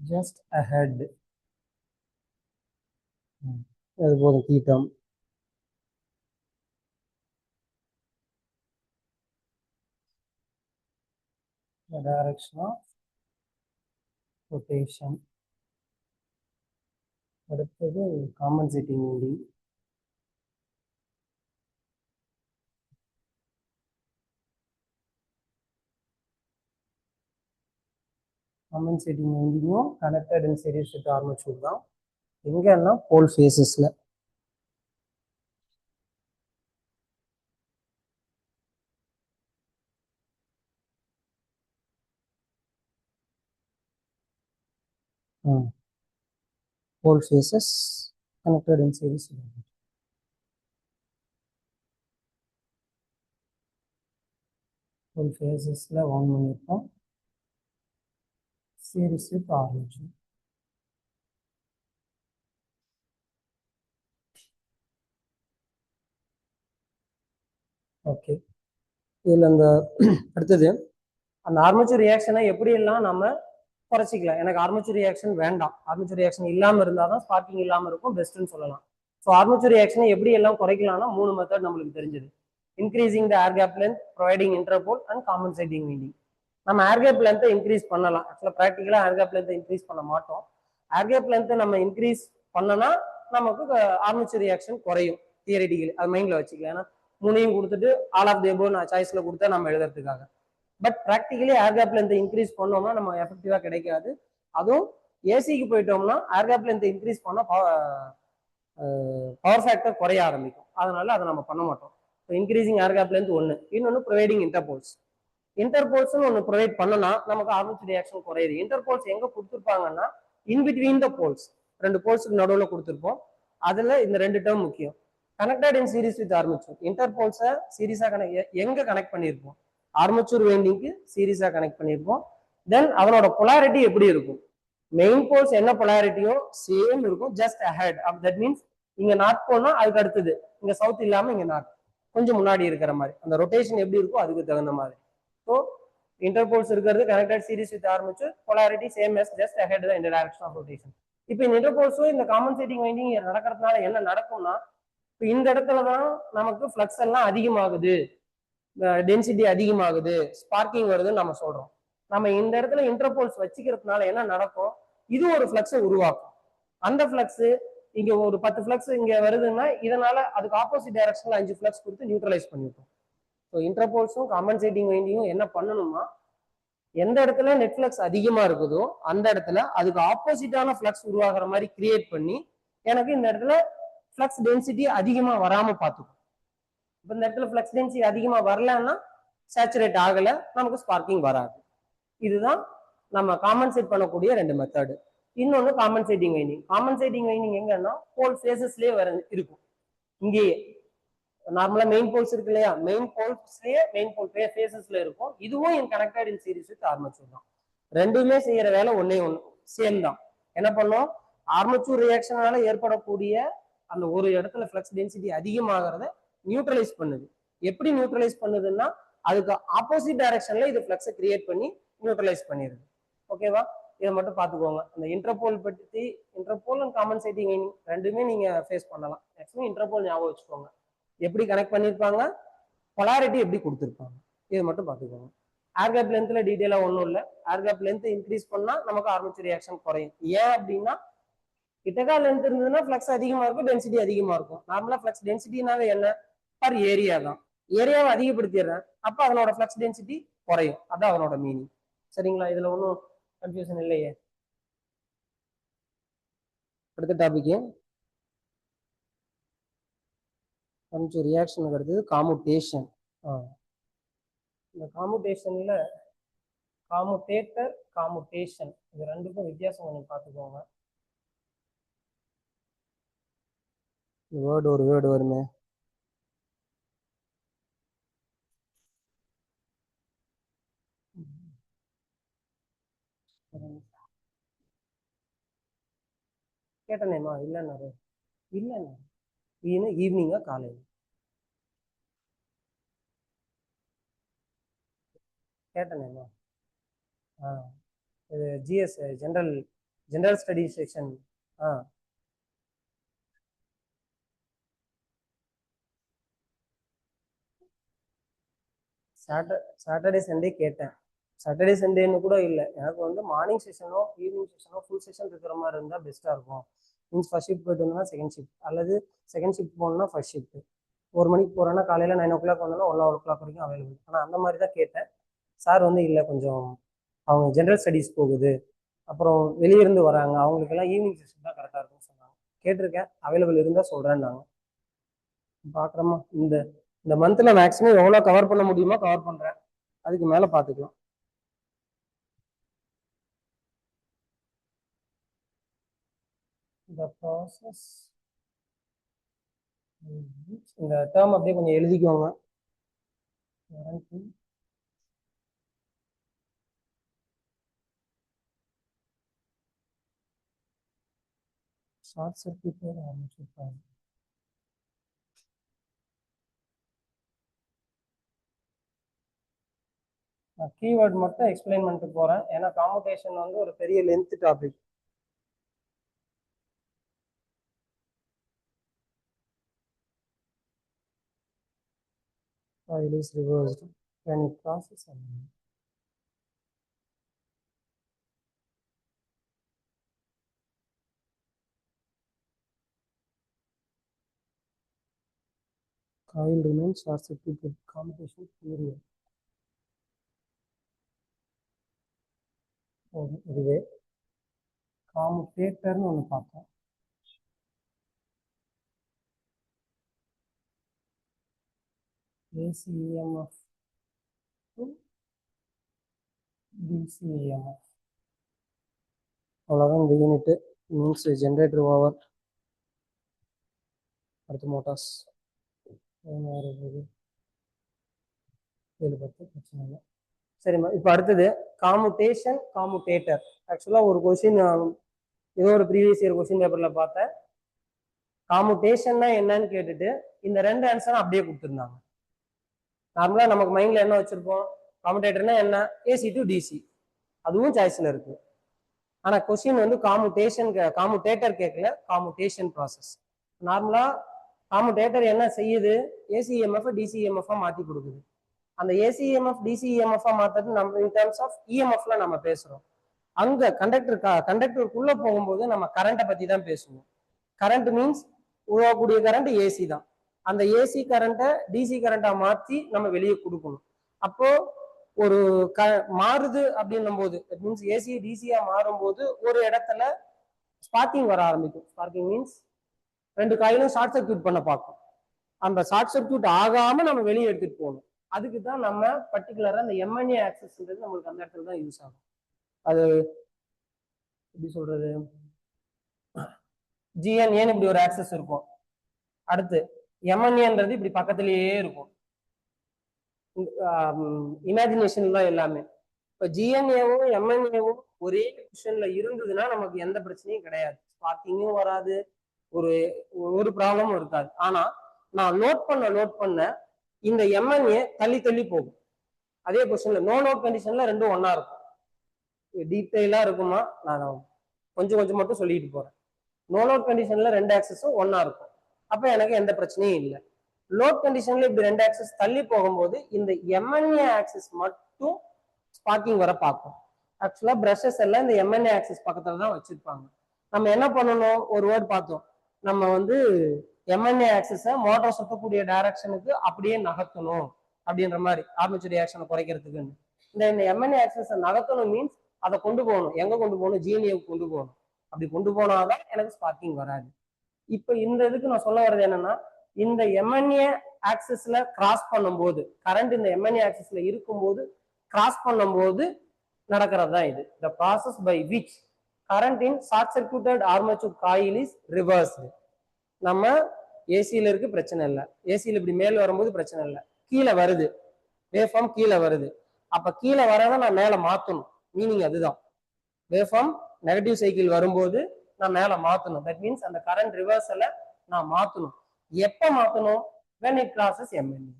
Speaker 1: just ahead. அது போதும் key term. The direction of rotation. அடுத்தது காம்பன்சேட்டிங் வைண்டிங். காம்பன்சேட்டிங் வைண்டிங்கும் connected in series with armature தான். எங்கன்னா போல் ஃபேஸஸ்ல. Pole faces connected in series. Pole ஃபேஸஸ்ல ஆன் பண்ணியிருக்கோம். Series with armature. ஓகே, இதில் அந்த அடுத்தது அந்த ஆர்மேச்சர் ரியாக்ஷனை எப்படியெல்லாம் நம்ம குறைச்சிக்கலாம். எனக்கு ஆர்மேச்சர் ரியாக்ஷன் வேண்டாம், ஆர்மேச்சர் ரியாக்ஷன் இல்லாமல் இருந்தால் தான் ஸ்பார்க்கிங் இல்லாமல் இருக்கும், பெஸ்ட்னு சொல்லலாம். ஸோ ஆர்மேச்சர் ரியாக்ஷனை எப்படி எல்லாம் குறைக்கலாம்னா 3 மெத்தட் நம்மளுக்கு தெரிஞ்சது. Increasing the air gap length, providing interpole and compensating winding. நம்ம ஏர் கேப் லென்த்தை இன்க்ரீஸ் பண்ணலாம். ஆக்சுவலாக ப்ராக்டிக்கலாக ஏர் கேப் லென்த்தை இன்க்ரீஸ் பண்ண மாட்டோம். ஏர் கேப் லென்த்தை நம்ம இன்க்ரீஸ் பண்ணனா நமக்கு ஆர்மேச்சர் ரியாக்ஷன் குறையும். தியரிட்டிக்கலி அது மைண்டில் வச்சுக்கலாம். ஏன்னா 3ஐயும் கொடுத்துட்டு ஆல் ஆஃப் தி அபோவ் நான் சாய்ஸ்ல கொடுத்தா நம்ம எழுதுறதுக்காக. பட் ப்ராக்டிக்கலி ஏர் கேப் லென்த்தை இன்க்ரீஸ் பண்ணோம்னா நம்ம எஃபெக்டிவா கிடைக்காது. அதுவும் ஏசிக்கு போயிட்டோம்னா ஏர் கேப் லென்த்தை இன்க்ரீஸ் பண்ணால் பவர் ஃபேக்டர் குறைய ஆரம்பிக்கும். அதனால அதை நம்ம பண்ண மாட்டோம். இன்க்ரீசிங் ஏர் கேப் லென்த் ஒன்று. இன்னொன்று ப்ரொவைடிங் இன்டர்போல்ஸ். இன்டர்போல்ஸ்னு ஒன்று ப்ரொவைட் பண்ணனா நமக்கு ஆர்மேச்சர் ரியாக்ஷன் குறையுது. இன்டர்போல்ஸ் எங்க கொடுத்துருப்பாங்கன்னா இன்பிட்வீன் த போல்ஸ், 2 போல்ஸுக்கு நடுவில் கொடுத்துருப்போம். அதுல இந்த 2 டேர்ம் முக்கியம். Connected in series with armature. இன்டர்போல்ஸை சீரிஸா எங்க கனெக்ட் பண்ணியிருப்போம்? ஆர்மேச்சர் வைண்டிங்க்கு சீரிஸா கனெக்ட் பண்ணியிருப்போம். தென் அதனோட பொலாரிட்டி எப்படி இருக்கும்? மெயின் போல்ஸ் என்ன பொலாரிட்டியோ சேம் இருக்கும், ஜஸ்ட் அஹெட். தட் மீன்ஸ் இங்க நார்த் போனா அதுக்கு அடுத்தது, இங்க சவுத் இல்லாம இங்க நார்த் கொஞ்சம் முன்னாடி இருக்கிற மாதிரி. அந்த ரொட்டேஷன் எப்படி இருக்கோ அதுக்கு தகுந்த மாதிரி. ஸோ இன்டர்போல்ஸ் இருக்கிறது connected series with armature, polarity same as just ahead the direction of rotation. இப்போ இந்த இன்டர்போல்ஸும் இந்த காம்பன்சேட்டிங் வைண்டிங் நடக்கிறதுனால என்ன நடக்கும்னா, இப்போ இந்த இடத்துல தான் நமக்கு ஃப்ளக்ஸ் எல்லாம் அதிகமாகுது, டென்சிட்டி அதிகமாகுது, ஸ்பார்க்கிங் வருதுன்னு நம்ம சொல்றோம். நம்ம இந்த இடத்துல இன்டர்போல்ஸ் வச்சுக்கிறதுனால என்ன நடக்கும்? இது ஒரு ஃப்ளக்ஸை உருவாக்கும். அந்த ஃப்ளக்ஸ் இங்க ஒரு 10 ஃப்ளக்ஸ் இங்க வருதுன்னா இதனால அதுக்கு ஆப்போசிட் டைரக்ஷன்ல 5 ஃப்ளக்ஸ் கொடுத்து நியூட்ரலைஸ் பண்ணிருக்கோம். ஸோ இன்டர்போல்ஸும் காம்பன்சேட்டிங் வைண்டிங்கும் என்ன பண்ணணும்னா, எந்த இடத்துல நெட் ஃப்ளக்ஸ் அதிகமா இருக்குதோ அந்த இடத்துல அதுக்கு ஆப்போசிட்டான ஃப்ளக்ஸ் உருவாகிற மாதிரி கிரியேட் பண்ணி எனக்கு இந்த இடத்துல ஃப்ளக்ஸ் டென்சிட்டி அதிகமா வராம பார்த்துக்கும். இப்போ இந்த இடத்துல ஃப்ளக்ஸ் டென்சிட்டி அதிகமா வரலன்னா சேச்சுரேட் ஆகல, நமக்கு ஸ்பார்க்கிங் வராது. இதுதான் நம்ம காம்பன்சேட் பண்ணக்கூடிய 2 மெத்தடு. இன்னொன்று காம்பன்சேட்டிங் வைண்டிங். காம்பன்சேட்டிங் வைண்டிங் எங்கன்னா போல் ஃபேஸஸ்லயே இருக்கும். இங்கேயே நார்மலா மெயின் போல்ஸ் இருக்கு இல்லையா, மெயின் போல்ஸ்லயே மெயின் போல் ஃபேஸஸ்ல இருக்கும். இதுவும் in connected in series with armature தான். ரெண்டுமே செய்யற வேலை ஒன்னே ஒன்று, சேம் தான். என்ன பண்ணோம்? ஆர்மேச்சர் ரியாக்ஷனால ஏற்படக்கூடிய அந்த ஒரு இடத்துல ஃப்ளக்ஸ் டென்சிட்டி அதிகமாகிறத நியூட்ரலைஸ் பண்ணுது. எப்படி நியூட்ரலைஸ் பண்ணுதுன்னா, அதுக்கு ஆப்போசிட் டைரக்ஷன்ல இது ஃப்ளக்ஸை கிரியேட் பண்ணி நியூட்ரலைஸ் பண்ணிடுது. ஓகேவா? இதை மட்டும் பார்த்துக்கோங்க. இந்த இன்டர்போல் பற்றி, இன்டர்போல் அண்ட் காம்பன்சேட்டிங் வைண்டிங் ரெண்டுமே நீங்க ஃபேஸ் பண்ணலாம். மேக்ஸிமம் இன்டர்போல் ஞாபகம் வச்சுக்கோங்க. எப்படி கனெக்ட் பண்ணியிருப்பாங்க, பொலாரிட்டி எப்படி கொடுத்துருப்பாங்க, இதை மட்டும் பார்த்துக்கோங்க. ஏர் கேப் லென்த்ல டீட்டெயிலா ஒன்றும் இல்லை. ஏர் கேப் லென்த் இன்க்ரீஸ் பண்ணா நமக்கு ஆர்மேச்சர் ரியாக்ஷன் குறையும். ஏன் அப்படின்னா, கிட்டக்கா லென்த் இருந்ததுன்னா ஃப்ளக்ஸ் அதிகமா இருக்கும், டென்சிட்டி அதிகமா இருக்கும். நார்மலா ஃப்ளக்ஸ் டென்சிட்டினாவே என்ன? பர் ஏரியா தான். ஏரியாவை அதிகப்படுத்திடுறேன், அப்ப அதனோட ஃப்ளக்ஸ் டென்சிட்டி குறையும். அதான் அதனோட மீனிங். சரிங்களா? இதுல ஒன்றும் கன்ஃபியூஷன் இல்லையே. அடுத்த டாபிக் கொஞ்சம் ரியாக்ஷன் வருது, காமுடேஷன். இந்த காமுடேஷன்ல காமுடேட்டர், காமுடேஷன் இது ரெண்டுக்கும் வித்தியாசம் கொஞ்சம் பார்த்துக்கோங்க. வேர்டு ஒரு வேர்டு வருமே, கேட்டனேமா? இல்லைன்னாரு. இல்லைண்ணா, ஈவினிங்கா காலையில் கேட்டனேமா? இது GS general general studies section. Saturday Sunday கேட்டேன். சாட்டர்டே சண்டேன்னு கூட இல்லை, எனக்கு வந்து மார்னிங் செஷனோ ஈவினிங் செஷனோ ஃபுல் செஷன் இருக்கிற மாதிரி இருந்தால் பெஸ்ட்டாக இருக்கும். மீன்ஸ் ஃபர்ஸ்ட் ஷிஃப்ட் போயிட்டு வந்தோம்னா செகண்ட் ஷிஃப்ட், அல்லது செகண்ட் ஷிஃப்ட் போகணும்னா ஃபர்ஸ்ட் ஷிஃப்ட். 1 மணிக்கு போகிறேன்னா காலையில் 9 o'clock வந்தோம்னா 1 o'clock வரைக்கும் அவைலபிள். ஆனால் அந்த மாதிரி தான் கேட்டேன். சார் வந்து இல்லை, கொஞ்சம் அவங்க ஜென்ரல் ஸ்டடீஸ் போகுது, அப்புறம் வெளியிருந்து வராங்க, அவங்களுக்கெல்லாம் ஈவினிங் செஷன் தான் கரெக்டாக இருக்கும்னு சொன்னாங்க. கேட்டிருக்கேன், அவைலபிள் இருந்தால் சொல்கிறேன்னாங்க. பார்க்குறோமா, இந்த இந்த மந்த்தில் மேக்ஸிமம் எவ்வளோ கவர் பண்ண முடியுமோ கவர் பண்ணுறேன், அதுக்கு மேலே பார்த்துக்கலாம். இந்த ப்ராசஸ் இந்த டேர்ம் அப்படியே கொஞ்சம் எழுதிக்கோங்க. ஷார்ட் சர்க்யூட் ஆரம்பிச்சிருப்பாங்க. நான் கீவேர்ட் மட்டும் எக்ஸ்பிளைன் பண்ணிட்டு போறேன், ஏன்னா காம்படேஷன் வந்து ஒரு பெரிய length topic. It is reversed when it crosses a line. Coil remains short circuited commutation period. இதுவே காமுடேட்டர்னு ஒன்று பார்த்தோம். AC EMF to DC EMF. அவ்வளோதான் இந்த யூனிட். Means generator over. அடுத்து மோட்டார்ஸ் 7 10 பிரச்சனை இல்லை. சரிம்மா, இப்போ அடுத்தது காமுடேஷன், காமுடேட்டர். ஆக்சுவலாக ஒரு கொஸ்டின் ஏதோ ஒரு ப்ரீவியஸ் இயர் கொஸ்டின் பேப்பரில் பார்த்தேன். காமுடேஷன்னா என்னன்னு கேட்டுட்டு இந்த 2 ஆன்சரும் அப்படியே கொடுத்துருந்தாங்க. நார்மலாக நமக்கு மைண்டில் என்ன வச்சுருப்போம், காமுடேட்டர்னா என்ன, ஏசி டு டிசி, அதுவும் சாய்ஸில் இருக்குது. ஆனால் கொஸ்டின் வந்து காமுடேட்டர் கேட்கல, காமுடேஷன் ப்ராசஸ். நார்மலாக காமுடேட்டர் என்ன செய்யுது, ஏசிஎம்எஃப் டிசிஎம்எஃப் மாற்றி கொடுக்குது. அந்த ஏசிஎம்எஃப் டிசிஎம்எஃப் மாற்றுறது நம்ம இன் டர்ம்ஸ் ஆஃப் இஎம்எஃப்ல நம்ம பேசுகிறோம். அங்கே கண்டக்டருக்குள்ள போகும்போது நம்ம கரண்ட்டை பற்றி தான் பேசுவோம். கரண்ட் மீன்ஸ் உருவாகக்கூடிய கரண்ட் ஏசி தான். அந்த ஏசி கரண்ட்டை டிசி கரண்டா மாற்றி நம்ம வெளியே கொடுக்கணும். அப்போ ஒரு மாறுது அப்படின்னும் போது, மீன்ஸ் ஏசி டிசியா மாறும்போது ஒரு இடத்துல ஸ்பார்க்கிங் வர ஆரம்பிக்கும். ஸ்பார்க்கிங் மீன்ஸ் 2 காயிலும் ஷார்ட் சர்க்யூட் பண்ண பார்க்கும். அந்த ஷார்ட் சர்க்யூட் ஆகாம நம்ம வெளியே எடுத்துட்டு போகணும். அதுக்கு தான் நம்ம பர்டிகுலரா அந்த எம்என்ஏ ஆக்சஸ்ன்றது நம்மளுக்கு அந்த இடத்துல தான் யூஸ் ஆகும். அது எப்படி சொல்றது, ஜிஎன்ஏன்னு இப்படி ஒரு ஆக்சஸ் இருக்கும், அடுத்து எம்என்ஏன்றது இப்படி பக்கத்திலேயே இருக்கும். இமேஜினேஷன் தான் எல்லாமே. இப்போ ஜிஎன்ஏவும் எம்என்ஏவும் ஒரே பொசிஷன்ல இருந்ததுன்னா நமக்கு எந்த பிரச்சனையும் கிடையாது, ஸ்பார்க்கிங்கும் வராது, ஒரு ப்ராப்ளமும் இருக்காது. ஆனா நான் லோட் பண்ண இந்த எம்என்ஏ தள்ளி போகும். அதே பொசிஷன்ல நோ லோட் கண்டிஷன்ல ரெண்டும் ஒன்னா இருக்கும். டீட்டெயிலா இருக்குமா, நான் கொஞ்சம் மட்டும் சொல்லிட்டு போறேன். நோ லோட் கண்டிஷன்ல 2 ஆக்சஸும் ஒன்னா இருக்கும். அப்ப எனக்கு எந்த பிரச்சனையும் இல்லை. லோட் கண்டிஷன்ல இப்படி 2 ஆக்சஸ் தள்ளி போகும்போது இந்த எம்என்ஏ ஆக்சஸ் மட்டும் ஸ்பார்க்கிங் வர பார்க்கும். ஆக்சுவலா பிரஷஸ் எல்லாம் இந்த எம்என்ஏ ஆக்சஸ் பக்கத்துல தான் வச்சிருப்பாங்க. நம்ம என்ன பண்ணணும், ஒரு வேர்ட் பார்த்தோம், நம்ம வந்து எம்என்ஏ ஆக்சஸை மோட்டார் சுத்தக்கூடிய டைரக்ஷனுக்கு அப்படியே நகர்த்தணும் அப்படின்ற மாதிரி, ஆர்மேச்சர் ரியாக்ஷனை குறைக்கிறதுக்குன்னு. இந்த எம்என்ஏ ஆக்சஸை நகர்த்தணும் மீன்ஸ் அதை கொண்டு போகணும். எங்க கொண்டு போகணும், ஜிஎன்ஏவுக்கு கொண்டு போகணும். அப்படி கொண்டு போனாதான் எனக்கு ஸ்பார்க்கிங் வராது. இப்போ இந்த இதுக்கு நான் சொல்ல வர்றது என்னன்னா, இந்த எம்என்ஏ ஆக்சஸ்ல கிராஸ் பண்ணும்போது, கரண்ட் இந்த எம்என்ஏ ஆக்சஸ்ல இருக்கும்போது கிராஸ் பண்ணும்போது நடக்கிறது தான் இது. The process by which current in short circuited armature coil is reversed. நம்ம ஏசியில இருக்கு பிரச்சனை இல்லை, ஏசியில இப்படி மேல் வரும்போது பிரச்சனை இல்லை, கீழே வருது, வேவ்ஃபார்ம் கீழே வருது. அப்ப கீழே வரதான் நான் மேல மாத்தணும். மீனிங் அதுதான், வேவ்ஃபார்ம் நெகட்டிவ் சைக்கிள் வரும்போது நான் மேல மாத்தணும். தட் மீன்ஸ் அந்த கரண்ட் ரிவர்சலை நான் மாத்தணும். எப்ப மாத்தணும், when it crosses MNA.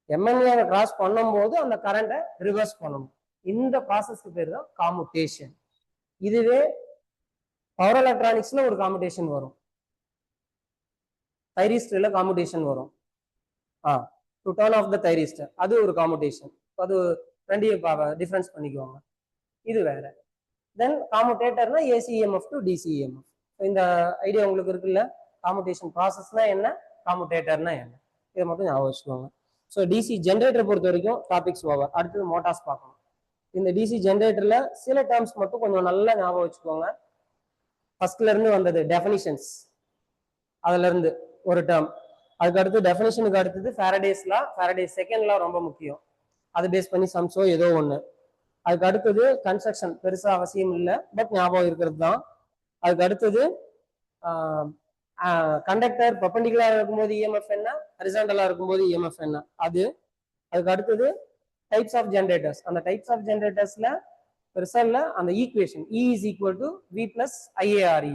Speaker 1: MNA cross பண்ணும்போது அந்த கரண்டை ரிவர்ஸ் பண்ணணும். இந்த ப்ராசஸ்க்கு பேர் தான் காமுடேஷன். இதுவே பவர் எலக்ட்ரானிக்ஸ்ல ஒரு காமுடேஷன் வரும், தைரிஸ்டர்ல காமுடேஷன் வரும். To turn off the thyristor, அது ஒரு காமுடேஷன். அது 2 டிஃபரன்ஸ் பண்ணிக்குவாங்க, இது வேற. தென் காமுடேட்டர்னா ஏசிஎம்எஃப் டு டிசிஎம்எஃப். இந்த ஐடியா உங்களுக்கு இருக்குல்ல, காமுடேஷன் ப்ராசஸ்னா என்ன, காமுடேட்டர்னா என்ன, இதை மட்டும் ஞாபகம் வச்சுக்கோங்க. ஸோ டிசி ஜென்ரேட்டர் பொறுத்த வரைக்கும் டாபிக்ஸ் ஓவர். அடுத்தது மோட்டார்ஸ் பார்க்கணும். இந்த டிசி ஜென்ரேட்டர்ல சில டேர்ம்ஸ் மட்டும் கொஞ்சம் நல்லா ஞாபகம் வச்சுக்கோங்க. ஃபர்ஸ்ட்ல இருந்து வந்தது டெஃபினிஷன்ஸ், அதுல இருந்து ஒரு டேர்ம். அதுக்கு அடுத்து டெஃபினிஷனுக்கு அடுத்தது ஃபேரடேஸ் செகண்ட் லா ரொம்ப முக்கியம். அதை பேஸ் பண்ணி சம்ஸோ ஏதோ ஒன்று. அதுக்கு அடுத்தது கன்ஸ்ட்ரக்ஷன், பெருசா அவசியம் இல்லை, பட் ஞாபகம் இருக்கிறது தான். அதுக்கு அடுத்தது கண்டக்டர் பெர்பெண்டிகுலரா இருக்கும்போது இஎம்எஃப் என்ன, ஹரிசாண்டலா இருக்கும்போது இஎம்எஃப் என்ன அது. அதுக்கு அடுத்தது டைப்ஸ் ஆஃப் ஜென்ரேட்டர்ஸ். அந்த டைப்ஸ் ஆஃப் ஜென்ரேட்டர்ஸ்ல பெருசா இல்லை, அந்த equation E is equal to V plus IARE.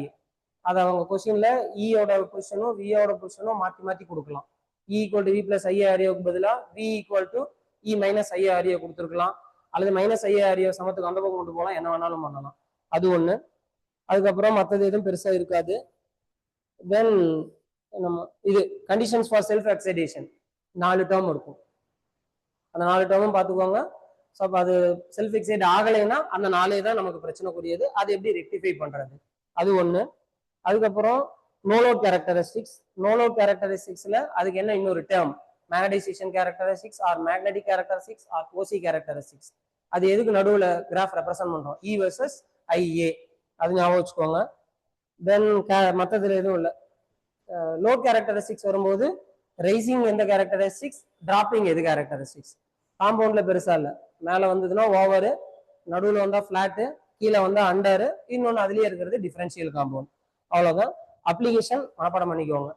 Speaker 1: அதை அவங்க கொஸ்டின்ல ஈயோட பொசிஷனும் வியோட பொசிஷனும் மாற்றி மாற்றி கொடுக்கலாம். E equal to V plus IAREக்கு பதிலாக V equal to E minus IARE கொடுத்துருக்கலாம், அல்லது மைனஸ் IARE சமத்துக்கு அந்த பக்கம் கொண்டு போகலாம், என்ன வேணாலும் பண்ணலாம். அது ஒன்று. அதுக்கப்புறம் மற்றது எதுவும் பெருசா இருக்காது. தென் நம்ம இது conditions for self excitation 4 term இருக்கும். அந்த 4 டேர்மும் பார்த்துக்கோங்க. ஸோ அப்போ அது செல்ஃப் எக்ஸைட் ஆகலைன்னா அந்த 4 தான் நமக்கு பிரச்சனைக்குரியது. அது எப்படி ரெக்டிஃபை பண்றது, அது ஒன்று. அதுக்கப்புறம் நோலோட் கேரக்டரிஸ்டிக்ஸ். நோலோட் கேரக்டரிஸ்டிக்ஸ்ல அதுக்கு என்ன இன்னொரு term, magnetization characteristics or magnetic characteristics or OC characteristics. அது எதுக்கு நடுவில் கிராஃப் ரெப்ரசென்ட் பண்றோம், E versus IA, அது ஞாபகம் வச்சுக்கோங்க. தென் மற்றதுல எதுவும் இல்லை. லோட் கேரக்டரிஸ்டிக்ஸ் வரும்போது ரைசிங் எந்த கேரக்டரிஸ்டிக்ஸ், டிராப்பிங் எது கேரக்டரிஸ்டிக்ஸ். காம்பவுண்ட்ல பெருசா இல்லை, மேலே வந்ததுன்னா ஓவரு, நடுவில் வந்தா ஃபிளாட்டு, கீழே வந்தா அண்டரு, இன்னொன்று அதுலயே இருக்கிறது டிஃபரன்ஷியல் காம்பவுண்ட். அவ்வளோதான். அப்ளிகேஷன் மனப்பாடம் பண்ணிக்கோங்க,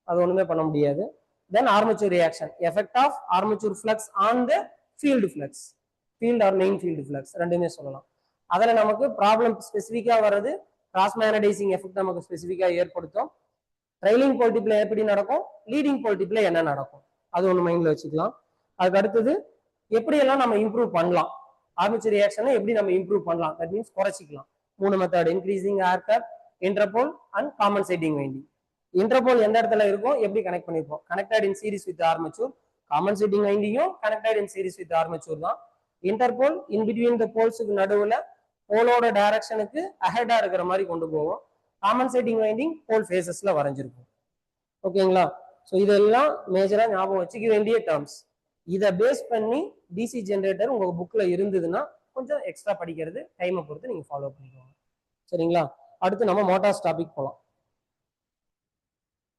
Speaker 1: அது ஒண்ணுமே பண்ண முடியாது. Then armature reaction, effect of armature flux on the field flux, field or main field flux ரெண்டுமே சொல்லலாம். அதில் நமக்கு ப்ராப்ளம் ஸ்பெசிஃபிக்காக வர்றது கிராஸ் மேக்னடைசிங் எஃபெக்ட் நமக்கு ஸ்பெசிஃபிக்காக ஏற்படுத்தும். ட்ரைலிங் போல்டிப்ளை எப்படி நடக்கும், லீடிங் போல்டிப்ளை என்ன நடக்கும், அது ஒன்று மைண்ட்ல வச்சுக்கலாம். அதுக்கு அடுத்தது எப்படியெல்லாம் நம்ம இம்ப்ரூவ் பண்ணலாம், ஆர்மேச்சர் ரியாக்ஷனை எப்படி நம்ம இம்ப்ரூவ் பண்ணலாம், தட் மீன்ஸ் குறைச்சிக்கலாம். 3 method, increasing air cut, interpole and compensating winding. Interpole எந்த இடத்துல இருக்கும், எப்படி கனெக்ட் பண்ணிருப்போம், connected in series with armature. Compensating வைண்டிங்கும் connected in series with armature தான். இன்டர்போல் இன் பிட்வீன் த போல்ஸுக்கு நடுவில் போலோட டைரக்ஷனுக்கு அஹெடா இருக்கிற மாதிரி கொண்டு போவோம். காம்பன்சேட்டிங் வைண்டிங் போல் ஃபேசஸ்ல வரைஞ்சிருக்கும். ஓகேங்களா? ஸோ இதெல்லாம் மேஜரா ஞாபகம் வச்சுக்க வேண்டிய டேர்ம்ஸ். இதை பேஸ் பண்ணி டிசி ஜென்ரேட்டர் உங்க புக்ல இருந்ததுன்னா கொஞ்சம் எக்ஸ்ட்ரா படிக்கிறது டைமை பொறுத்து நீங்க ஃபாலோ பண்ணிக்கோங்க. சரிங்களா? அடுத்து நம்ம மோட்டார்ஸ் டாபிக் போகலாம்.